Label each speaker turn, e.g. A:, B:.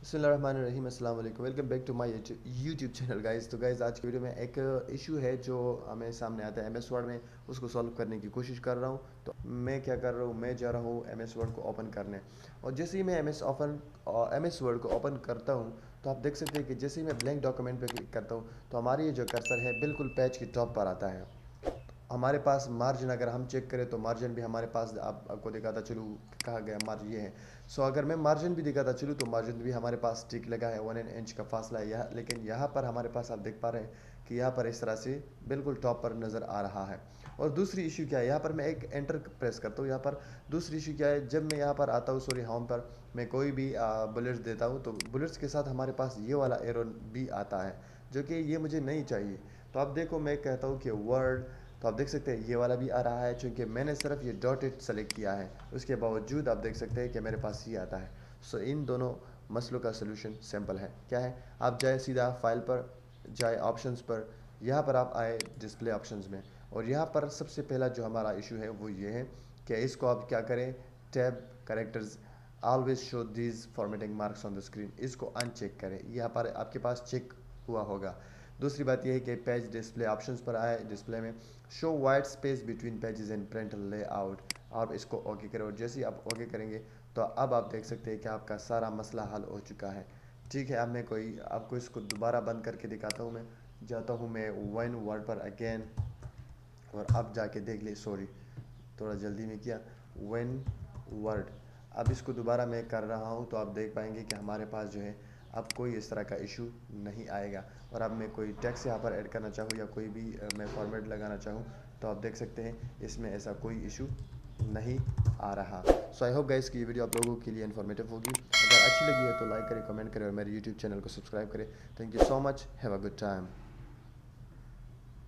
A: बिस्मिल्लाहिर्रहमानिर्रहीम, अस्सलाम वालेकुम। Welcome back to my YouTube channel guys. तो गाइस आज की वीडियो में एक इशू है जो हमें सामने आता है एमएस वर्ड में, उसको सॉल्व करने की कोशिश कर रहा हूँ। तो मैं क्या कर रहा हूँ, मैं जा रहा हूँ एमएस वर्ड को ओपन करने, और जैसे ही मैं एमएस वर्ड को ओपन करता हूँ तो आप देख सकते हैं कि जैसे ही मैं ब्लैंक डॉक्यूमेंट पे क्लिक करता हूँ तो हमारी ये जो कर्सर है बिल्कुल पेज की टॉप पर आता है। हमारे पास मार्जिन अगर हम चेक करें तो मार्जिन भी हमारे पास आपको दिखाता चलूँ, कहा गया मार्जिन ये है। अगर मैं मार्जिन भी दिखाता चलूँ तो मार्जिन भी हमारे पास टिक लगा है, 1 इंच का फासला है यहाँ, लेकिन यहाँ पर हमारे पास आप देख पा रहे हैं कि यहाँ पर इस तरह से बिल्कुल टॉप पर नज़र आ रहा है। और दूसरी इशू क्या है, यहाँ पर मैं एक एंटर प्रेस करता हूँ। यहाँ पर दूसरी इशू क्या है, जब मैं यहाँ पर आता हूँ होम पर, मैं कोई भी बुलेट्स देता हूँ तो बुलेट्स के साथ हमारे पास ये वाला एरो भी आता है, जो कि ये मुझे नहीं चाहिए। तो आप देखो, मैं कहता हूँ कि वर्ड, तो आप देख सकते हैं ये वाला भी आ रहा है, चूँकि मैंने सिर्फ ये डॉटेड सेलेक्ट किया है, उसके बावजूद आप देख सकते हैं कि मेरे पास ये आता है। इन दोनों मसलों का सलूशन सिंपल है। क्या है, आप जाए सीधा फाइल पर, जाए ऑप्शंस पर, यहाँ पर आप आए डिस्प्ले ऑप्शंस में, और यहाँ पर सबसे पहला जो हमारा इशू है वो ये है कि इसको आप क्या करें, tab characters always show these formatting marks on the screen, इसको अनचेक करें। यहाँ पर आपके पास चेक हुआ होगा। दूसरी बात यह है कि पेज डिस्प्ले ऑप्शंस पर आए, डिस्प्ले में show white space between pages and print layout, आप इसको ओके करें। और जैसे ही आप ओके करेंगे तो अब आप देख सकते हैं कि आपका सारा मसला हल हो चुका है। ठीक है, अब मैं आपको इसको दोबारा बंद करके दिखाता हूँ। मैं जाता हूँ मैं वन वर्ड पर अगेन, और अब जाके देख ले, सॉरी थोड़ा जल्दी में किया, वन वर्ड। अब इसको दोबारा मैं कर रहा हूँ तो आप देख पाएंगे कि हमारे पास जो है अब कोई इस तरह का इशू नहीं आएगा। और अब मैं कोई टेक्स्ट यहाँ पर ऐड करना चाहूँ या कोई भी मैं फॉर्मेट लगाना चाहूँ तो आप देख सकते हैं इसमें ऐसा कोई इशू नहीं आ रहा। आई होप गाइस कि ये वीडियो आप लोगों के लिए इन्फॉर्मेटिव होगी। अगर अच्छी लगी है तो लाइक करें, कमेंट करें और मेरे यूट्यूब चैनल को सब्सक्राइब करें। Thank you so much, have a good time.